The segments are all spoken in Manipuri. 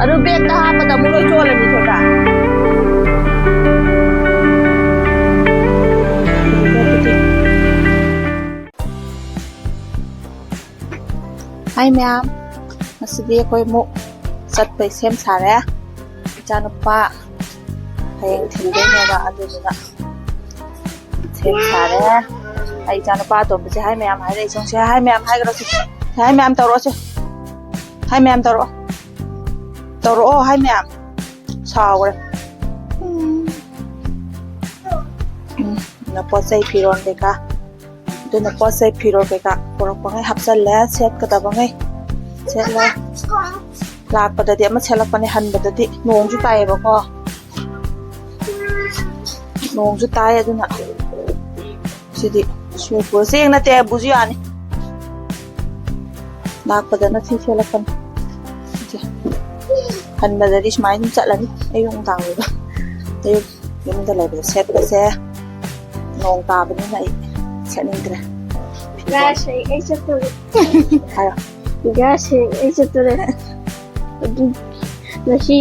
ꯑꯗꯨ ꯕꯦꯛꯇ ꯍꯥꯞꯄꯗ ꯑꯃꯨꯛ ꯂꯣꯏ ꯆꯣꯜꯂꯅꯤ ꯊꯣꯏꯕ ꯍꯥꯏ ꯃꯌꯥꯝ ꯉꯁꯤꯗꯤ ꯑꯩꯈꯣꯏ ꯑꯃꯨꯛ ꯆꯠꯄꯩ ꯁꯦꯝ ꯁꯥꯔꯦ ꯏꯆꯥꯅꯨꯄꯥ ꯍꯌꯦꯡ ꯊꯤꯟꯗꯣꯏꯅꯦꯕ ꯑꯗꯨꯗꯨꯅ ꯁꯦꯝ ꯁꯥꯔꯦ ꯑꯩ ꯏꯆꯥꯅꯨꯄꯥ ꯑꯇꯣꯝꯕꯁꯦ ꯍꯥꯏ ꯃꯌꯥꯝ ꯍꯥꯏꯔꯛꯏ ꯁꯦ ꯍꯥꯏ ꯃꯌꯥꯝ ꯍꯥꯏꯈ꯭ꯔꯣꯁꯤ ꯍꯥꯏ ꯃꯌꯥꯝ ꯇꯧꯔꯛꯑꯣꯁꯦ ꯍꯥꯏ ꯃꯌꯥꯝ ꯇꯧꯔꯛꯑꯣ ꯍꯥꯏ ꯃꯌꯥꯝ ꯁꯥꯎꯈ꯭ꯔꯦ ꯄꯣꯠ ꯆꯩ ꯐꯤꯔꯣꯜ ꯀꯩꯀꯥ ꯑꯗꯨꯅ ꯄꯣꯠ ꯆꯩ ꯐꯤꯔꯣꯜ ꯀꯩꯀꯥ ꯄꯨꯔꯛꯄꯉꯩ ꯍꯥꯞꯆꯜꯂꯦ ꯁꯦꯠꯀꯗꯕꯉꯩ ꯁꯦꯠꯂꯦ ꯂꯥꯛꯄꯗꯗꯤ ꯑꯃ ꯁꯦꯠꯂꯛꯄꯅꯦ ꯍꯟꯕꯗꯗꯤ ꯅꯣꯡꯁꯨ ꯇꯥꯏꯌꯦꯕꯀꯣ ꯅꯣꯡꯁꯨ ꯇꯥꯏ ꯑꯗꯨꯅ ꯁꯤꯗꯤ ꯁꯨꯄꯨꯔ ꯆꯦꯡ ꯅꯠꯇꯦ ꯕꯨꯁꯨ ꯌꯥꯅꯤ ꯂꯥꯛꯄꯗꯅ ꯁꯤ ꯁꯦꯠꯂꯛꯄꯅꯤ ꯍꯟꯕꯗꯗꯤ ꯁꯨꯃꯥꯏꯅ ꯑꯗꯨꯝ ꯆꯠꯂꯅꯤ ꯑꯌꯨꯛ ꯅꯨꯡꯗꯥꯡ ꯑꯣꯏꯕ ꯑꯌꯨꯛ ꯌꯨꯝꯗ ꯂꯩꯕꯗ ꯁꯦꯠꯄꯁꯦ ꯅꯣꯡ ꯇꯥꯕꯅꯤꯅ ꯑꯩ ꯁꯦꯠꯅꯤꯡꯗ꯭ꯔꯦ ꯒꯥꯁꯦ ꯑꯩ ꯆꯠꯇꯣꯔꯦ ꯍꯥꯏꯔꯣ ꯒꯥꯁꯦ ꯑꯩ ꯆꯠꯇꯣꯔꯦ ꯑꯗꯨ ꯉꯁꯤ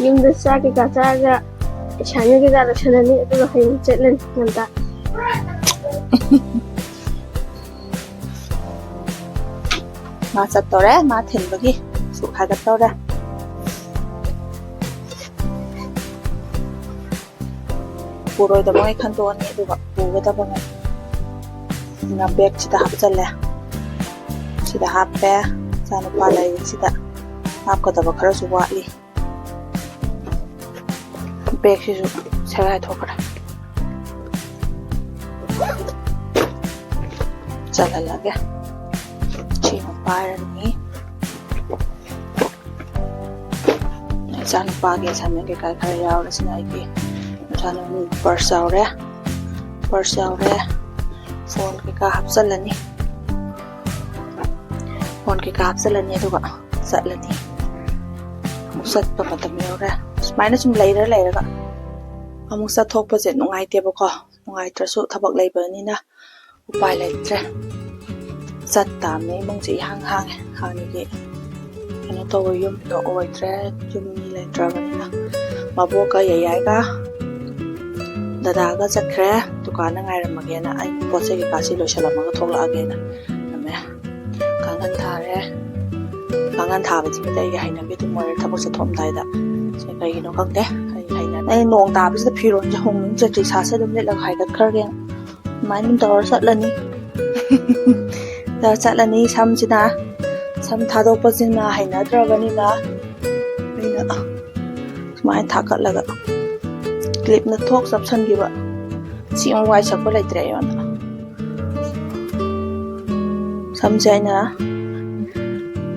ꯌꯨꯝꯗ ꯆꯥꯛ ꯀꯩꯀꯥ ꯆꯥꯔꯒ ꯏꯁꯥꯅ ꯀꯩꯀꯥ ꯂꯣꯏꯁꯜꯂꯅꯤ ꯑꯗꯨꯒ ꯍꯌꯦꯡ ꯆꯠꯂꯅꯤ ꯉꯟꯇꯥ ꯃꯥ ꯆꯠꯇꯣꯔꯦ ꯃꯥ ꯊꯤꯟꯕꯒꯤ ꯁꯨꯛ ꯍꯥꯏꯒꯠꯇꯧꯔꯦ ꯄꯨꯔꯣꯏꯗꯕꯉꯩ ꯈꯟꯗꯣꯛꯑꯅꯤ ꯑꯗꯨꯒ ꯄꯨꯒꯗꯕꯉꯩ ꯕꯦꯒꯁꯤꯗ ꯍꯥꯞꯆꯜꯂꯦ ꯁꯤꯗ ꯍꯥꯞꯄꯦ ꯏꯆꯥꯅꯨꯄꯥ ꯂꯩꯔꯤꯁꯤꯗ ꯍꯥꯞꯀꯗꯕ ꯈꯔꯁꯨ ꯋꯥꯠꯂꯤ ꯕꯦꯒꯁꯤꯁꯨ ꯁꯦꯒꯥꯏꯊꯣꯛꯈ꯭ꯔꯦ ꯆꯜꯍꯜꯂꯒꯦ ꯁꯤꯃ ꯄꯥꯏꯔꯅꯤ ꯏꯆꯥꯅꯨꯄꯥꯒꯤ ꯑꯦꯁꯥꯏꯟꯃꯦꯟ ꯀꯩꯀꯥ ꯈꯔ ꯌꯥꯎꯔꯦ ꯁꯤꯅ ꯑꯩꯒꯤ ꯄꯔꯁ ꯌꯥꯎꯔꯦ ꯐꯣꯟ ꯀꯩꯀꯥ ꯍꯥꯞꯆꯜꯂꯅꯤ ꯑꯗꯨꯒ ꯆꯠꯂꯅꯤ ꯑꯃꯨꯛ ꯆꯠꯄ ꯃꯇꯝ ꯌꯧꯔꯦ ꯁꯨꯃꯥꯏꯅ ꯁꯨꯝ ꯂꯩꯔꯒ ꯑꯃꯨꯛ ꯆꯠꯊꯣꯛꯄꯁꯦ ꯅꯨꯡꯉꯥꯏꯇꯦꯕꯀꯣ ꯅꯨꯡꯉꯥꯏꯇ꯭ꯔꯁꯨ ꯊꯕꯛ ꯂꯩꯕꯅꯤꯅ ꯎꯄꯥꯏ ꯂꯩꯇ꯭ꯔꯦ ꯆꯠꯇꯥꯝꯅꯦ ꯏꯃꯨꯡꯁꯦ ꯏꯍꯥꯡ ꯍꯥꯡꯉꯦ ꯍꯥꯟꯅꯒꯤ ꯀꯩꯅꯣ ꯇꯧꯕ ꯌꯨꯝꯗꯣ ꯑꯣꯏꯗ꯭ꯔꯦ ꯌꯨꯝ ꯃꯤ ꯂꯩꯇ꯭ꯔꯕꯅꯤꯅ ꯃꯕꯣꯛꯀ ꯌꯥꯏꯒ ꯗꯗꯥꯒ ꯆꯠꯈ꯭ꯔꯦ ꯗꯨꯀꯥꯟꯗ ꯉꯥꯏꯔꯝꯃꯒꯦꯅ ꯑꯩ ꯄꯣꯠ ꯆꯩ ꯀꯩꯀꯥꯁꯤ ꯂꯣꯏꯁꯜꯂꯝꯃꯒ ꯊꯣꯛꯂꯛꯑꯒꯦꯅ ꯅꯝꯃꯦ ꯀꯥꯡꯈꯟ ꯊꯥꯔꯦ ꯀꯥꯡꯈꯟ ꯊꯥꯕꯁꯤꯗ ꯑꯩꯒꯤ ꯍꯩꯅꯕꯤ ꯑꯗꯨꯝ ꯑꯣꯏꯔꯦ ꯊꯕꯛ ꯆꯠꯊꯣꯛꯑꯝꯗꯥꯏꯗ ꯁꯤ ꯀꯩꯒꯤꯅꯣ ꯈꯪꯗꯦ ꯑꯩ ꯅꯣꯡ ꯇꯥꯕꯁꯤꯗ ꯐꯤꯔꯣꯜꯁꯦ ꯍꯣꯡꯅꯤꯡ ꯆꯠꯇ꯭ꯔꯤ ꯁꯥꯁꯦ ꯑꯗꯨꯝ ꯂꯤꯠꯂꯒ ꯍꯥꯏꯒꯠꯈ꯭ꯔꯒꯦꯅ ꯑꯗꯨꯃꯥꯏꯅ ꯑꯗꯨꯝ ꯇꯧꯔ ꯆꯠꯂꯅꯤ ꯁꯝꯁꯤꯅ ꯁꯝ ꯊꯥꯗꯣꯛꯄꯁꯤꯅ ꯍꯩꯅꯗ꯭ꯔꯕꯅꯤꯅ ꯑꯩꯅ ꯁꯨꯃꯥꯏꯅ ꯊꯥꯀꯠꯂꯒ ꯀ꯭ꯂꯤꯞꯅ ꯊꯣꯛ ꯆꯞꯁꯟꯈꯤꯕ ꯁꯤ ꯑꯃꯨꯛ ꯋꯥꯏ ꯁꯛꯄ ꯂꯩꯇ꯭ꯔꯦ ꯑꯩꯉꯣꯟꯗ ꯁꯝꯁꯦ ꯑꯩꯅ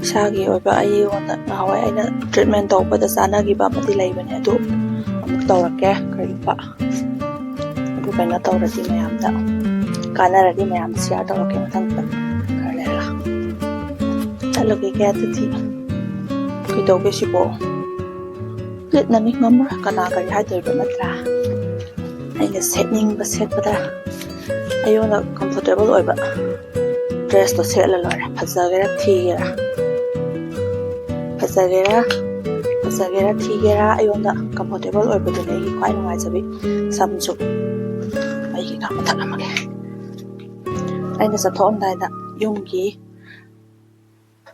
ꯏꯁꯥꯒꯤ ꯑꯣꯏꯕ ꯑꯩꯉꯣꯟꯗ ꯅꯍꯥꯟꯋꯥꯏ ꯑꯩꯅ ꯇ꯭ꯔꯤꯠꯃꯦꯟ ꯇꯧꯕꯗ ꯆꯥꯅꯈꯤꯕ ꯑꯃꯗꯤ ꯂꯩꯕꯅꯦ ꯑꯗꯨ ꯑꯃꯨꯛ ꯇꯧꯔꯛꯀꯦ ꯀꯔꯤꯒꯨꯝꯕ ꯑꯗꯨ ꯀꯩꯅꯣ ꯇꯧꯔꯗꯤ ꯃꯌꯥꯝꯗ ꯀꯥꯟꯅꯔꯗꯤ ꯃꯌꯥꯝꯗ ꯁꯤꯌꯥꯔ ꯇꯧꯔꯛꯀꯦ ꯃꯊꯪꯗ ꯈꯔ ꯂꯩꯔꯒ ꯆꯠꯂꯒꯦ ꯑꯗꯨꯗꯤ ꯀꯩꯗꯧꯒꯦ ꯁꯤꯕꯣ ꯂꯤꯠꯅꯅꯤ ꯉꯝꯃꯔꯣꯏ ꯀꯅꯥ ꯀꯔꯤ ꯍꯥꯏꯗꯣꯏꯕ ꯅꯠꯇ꯭ꯔꯥ ꯑꯩꯅ ꯁꯦꯠꯅꯤꯡꯕ ꯁꯦꯠꯄꯗ ꯑꯩꯉꯣꯟꯗ ꯀꯝꯐꯣꯔꯇꯦꯕꯜ ꯑꯣꯏꯕ ꯗ꯭ꯔꯦꯁꯇꯣ ꯁꯦꯠꯂ ꯂꯣꯏꯔꯦ ꯐꯖꯒꯦꯔꯥ ꯊꯤꯒꯦꯔꯥ ꯑꯩꯉꯣꯟꯗ ꯀꯝꯐꯣꯔꯇꯦꯕꯜ ꯑꯣꯏꯕꯗꯨꯅꯤ ꯑꯩꯒꯤ ꯈ꯭ꯋꯥꯏ ꯅꯨꯡꯉꯥꯏꯖꯕꯤ ꯁꯝꯁꯨ ꯑꯩꯒꯤ ꯈꯔ ꯃꯨꯊꯠꯂꯝꯃꯒꯦ ꯑꯩꯅ ꯆꯠꯊꯣꯛꯑꯝꯗꯥꯏꯗ ꯌꯨꯝꯒꯤ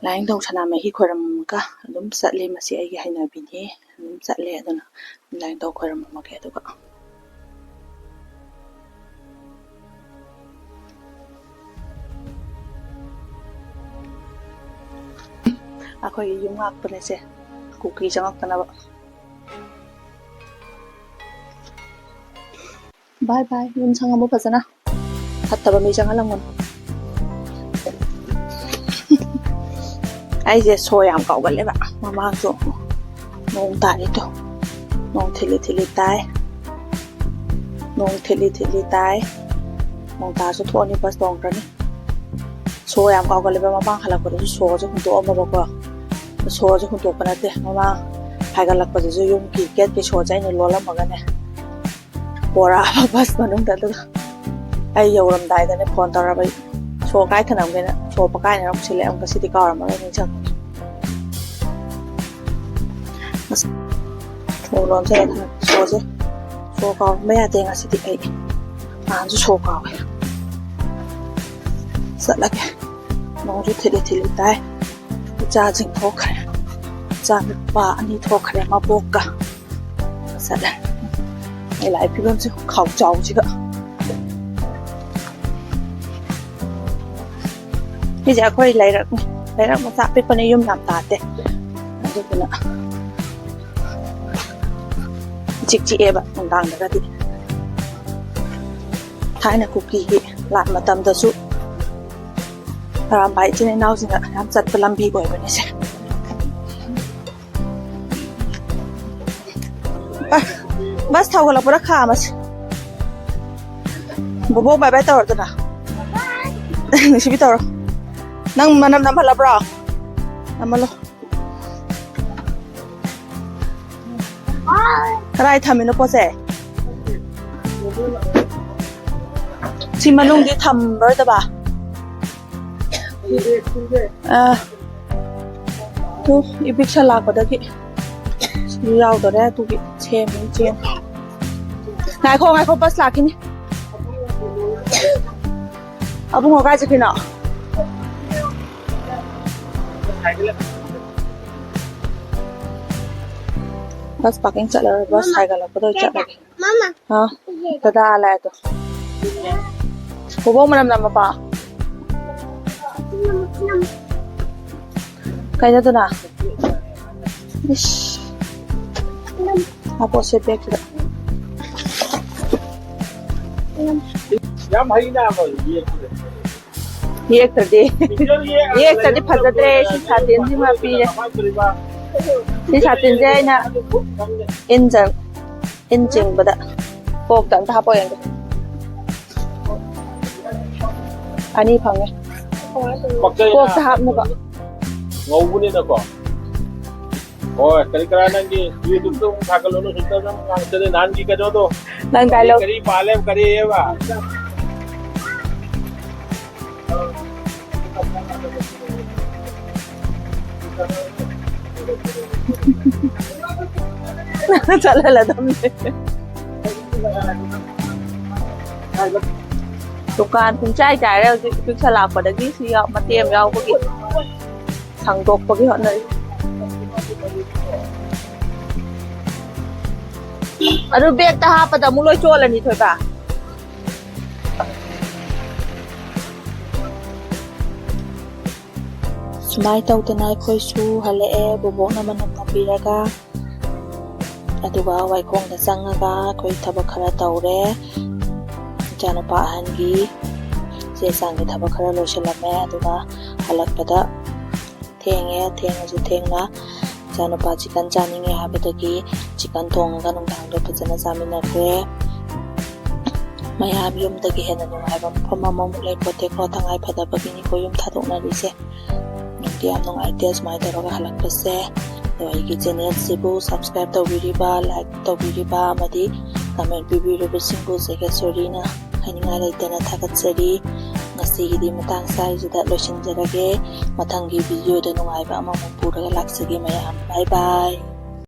ꯂꯥꯏꯅꯤꯡꯊꯧ ꯁꯅꯥꯃꯍꯤ ꯈꯣꯏꯔꯝꯃꯒ ꯑꯗꯨꯝ ꯆꯠꯂꯤ ꯃꯁꯤ ꯑꯩꯒꯤ ꯍꯩꯅꯕꯤꯅꯤ ꯑꯗꯨꯝ ꯆꯠꯂꯦ ꯑꯗꯨꯅ ꯂꯥꯏꯅꯤꯡꯊꯧ ꯈꯣꯏꯔꯝꯃꯝꯃꯒꯦ ꯑꯗꯨꯒ ꯑꯩꯈꯣꯏꯒꯤ ꯌꯨꯝ ꯉꯥꯛꯄꯅꯦꯁꯦ ꯀꯨꯀꯤ ꯆꯪꯉꯛꯇꯅꯕ ꯕꯥꯏ ꯕꯥꯏ ꯌꯨꯝ ꯁꯪꯉꯝꯃꯨ ꯐꯖꯅ ꯐꯠꯇꯕ ꯃꯤ ꯆꯪꯍꯜꯂꯝꯒꯅꯨ ꯑꯩꯁꯦ ꯁꯣ ꯌꯥꯝ ꯀꯥꯎꯒꯜꯂꯦꯕ ꯃꯃꯥꯡꯁꯨ ꯅꯣꯡ ꯇꯥꯔꯤꯗꯣ ꯅꯣꯡ ꯊꯤꯜꯂꯤ ꯇꯥꯏ ꯅꯣꯡ ꯇꯥꯔꯁꯨ ꯊꯣꯛꯑꯅꯤ ꯕꯁ ꯇꯣꯡꯈ꯭ꯔꯅꯤ ꯁꯣ ꯌꯥꯝ ꯀꯥꯎꯒꯜꯂꯦꯕ ꯃꯃꯥꯡ ꯍꯜꯂꯛꯄꯗꯁꯨ ꯁꯣꯁꯦ ꯍꯨꯟꯇꯣꯛꯑꯝꯃꯕꯀꯣ ꯁꯣꯁꯦ ꯍꯨꯟꯇꯣꯛꯄ ꯅꯠꯇꯦ ꯃꯃꯥꯡ ꯍꯥꯏꯒꯠꯂꯛꯄꯗꯁꯨ ꯌꯨꯝꯒꯤ ꯒꯦꯠꯀꯤ ꯁꯣꯁꯦ ꯑꯩꯅ ꯂꯣꯜꯂꯝꯃꯒꯅꯦ ꯄꯣꯔꯛꯑꯕ ꯕꯁ ꯃꯅꯨꯡꯗ ꯑꯗꯨꯒ ꯑꯩ ꯌꯧꯔꯝꯗꯥꯏꯗꯅꯦ ꯐꯣꯟ ꯇꯧꯔꯕ ꯁꯣ ꯀꯥꯏ ꯊꯅꯝꯒꯦꯅ ꯁꯣ ꯄꯀꯥꯏꯅ ꯑꯃꯨꯛ ꯁꯤꯜꯂꯦ ꯑꯃꯨꯛ ꯁꯤꯗꯤ ꯀꯥꯎꯔꯝꯃꯔꯣꯏ ꯅꯤꯡꯁꯤꯡꯉꯦ ꯊꯣꯡ ꯂꯣꯟꯁꯤꯜꯂ ꯊꯝꯃꯦ ꯁꯣꯁꯦ ꯁꯣ ꯀꯥꯎꯕ ꯌꯥꯗꯦ ꯉꯁꯤꯗꯤ ꯑꯩ ꯅꯍꯥꯟꯁꯨ ꯁꯣ ꯀꯥꯎꯋꯦ ꯆꯠꯂꯒꯦ ꯅꯣꯡꯁꯨ ꯊꯤꯠꯂꯤ ꯊꯤꯠꯂꯤ ꯇꯥꯏ ꯏꯆꯥꯁꯤꯡ ꯊꯣꯛꯈ꯭ꯔꯦ ꯏꯆꯥ ꯅꯨꯄꯥ 2 ꯊꯣꯛꯈ꯭ꯔꯦ ꯃꯕꯣꯛꯀ ꯆꯠꯂꯦ ꯑꯩ ꯂꯥꯛꯏ ꯐꯤꯕꯝꯁꯦ ꯈꯥꯎ ꯆꯥꯎꯁꯤꯒ ꯁꯤꯁꯦ ꯑꯩꯈꯣꯏ ꯂꯩꯔꯛꯅꯤ ꯂꯩꯔꯛ ꯃꯆꯥ ꯄꯤꯛꯄꯅꯦ ꯌꯨꯝ ꯌꯥꯝ ꯇꯥꯗꯦ ꯑꯗꯨꯗꯨꯅ ꯏꯆꯤꯛ ꯆꯤꯛꯑꯦꯕ ꯅꯨꯡꯗꯥꯡꯗꯒꯗꯤ ꯊꯥꯏꯅ ꯀꯨꯀꯤꯒꯤ ꯂꯥꯟ ꯃꯇꯝꯗꯁꯨ ꯑꯔꯥꯝꯕꯥꯏ ꯏꯆꯤꯟ ꯏꯅꯥꯎꯁꯤꯡꯅ ꯌꯥꯝ ꯆꯠꯄ ꯂꯝꯕꯤ ꯑꯣꯏꯕꯅꯦ ꯁꯦ ꯕꯁ ꯊꯧꯒꯠꯂꯛꯄꯗ ꯈꯥꯝꯃꯁꯤ ꯕꯣꯕꯣꯛ ꯕꯥꯏ ꯕꯥꯏ ꯇꯧꯔꯗꯅ ꯅꯨꯡꯁꯤꯕꯤ ꯇꯧꯔꯣ ꯅꯪ ꯃꯅꯝ ꯅꯝꯍꯜꯂꯕ꯭ꯔꯣ ꯅꯝꯍꯜꯂꯣ ꯀꯗꯥꯏ ꯊꯝꯃꯤꯅꯣ ꯄꯣꯠꯁꯦ ꯁꯤ ꯃꯅꯨꯡꯗꯤ ꯊꯝꯕ꯭ꯔꯣꯗꯕ ꯇꯨ ꯏꯕꯤꯛꯁꯟ ꯂꯥꯛꯄꯗꯒꯤ ꯁꯤ ꯌꯥꯎꯗꯔꯦ ꯑꯗꯨꯒꯤ ꯁꯦꯝꯃꯤ ꯆꯦꯟ ꯉꯥꯏꯈꯣ ꯕꯁ ꯂꯥꯛꯈꯤꯅꯤ ꯑꯕꯨꯡꯉꯣ ꯀꯥꯏ ꯆꯠꯈꯤꯅꯣ बस पार्किंग चला रहा है बस साइकिल पर तो चला गया Mama. हाँ दादा आला है तो वो मनम नम पा कहीं तो ना इश आप उसे देख लो ये एक तरह फजदरे साथीन जी में पी सी साथीन जे ना इंजन बदा कोक तन था पो यंग अनि फंगे कोक था हाप नुका ngawunin ako. Oh, kali-kala nangi YouTube to kakalono sunta na ang sede nangi ka do. Nang dialogue Kari palem kari eva. चला ला तुमने दुकान पुंग चाय चाय रे फिक सला पदगी सी याव मतेम याव बगी सांगदोक बगी होनरी अरु बेग ता हापदा मुलोय चोलनी थोइबा सुमाय तौदना अखोइसु हलए बोबोकना मनम नपीरगा अदुगा वाइखोंदा चंगागा अखोइ थबक खरा तौरे जानुपा अहनगी चे सांगी थबक खरा लोइसलमे अदुगा हलकपदा थेंगसु थेंगना जानुपा चिकन चानिंगे हाबदगी चिकन थोंगा नुंगदांदो फजना चामिनखरे मयाम युमदगी हेना नुंगाइबा मफम अममुक लैपोतेको तंगाइ फदबगिनि को युम थादोकनारिसे नुंगदि याम नुंगाइते सुमाय तौरगा हलकपसे ꯑꯩꯒꯤ ꯆꯦꯅꯦꯜꯁꯤꯕꯨ ꯁꯕꯁꯀ꯭ꯔꯥꯏꯕ ꯇꯧꯕꯤꯔꯤꯕ ꯂꯥꯏꯛ ꯇꯧꯕꯤꯔꯤꯕ ꯑꯃꯗꯤ ꯀꯃꯦꯟ ꯄꯤꯕꯤꯔꯤꯕꯁꯤꯡꯕꯨ ꯖꯦꯒꯦꯁꯣꯔꯤꯅ ꯍꯥꯏꯅꯤꯡꯉꯥꯏ ꯂꯩꯇꯅ ꯊꯥꯒꯠꯆꯔꯤ ꯉꯁꯤꯒꯤꯗꯤ ꯃꯇꯥꯡ ꯁꯥꯏꯁꯤꯗ ꯂꯣꯏꯁꯤꯟꯖꯔꯒꯦ ꯃꯊꯪꯒꯤ ꯚꯤꯗꯤꯑꯣꯗ ꯅꯨꯡꯉꯥꯏꯕ ꯑꯃꯃꯨꯛ ꯄꯨꯔꯒ ꯂꯥꯛꯆꯒꯦ ꯃꯌꯥꯝ ꯕꯥꯏ ꯕꯥꯏ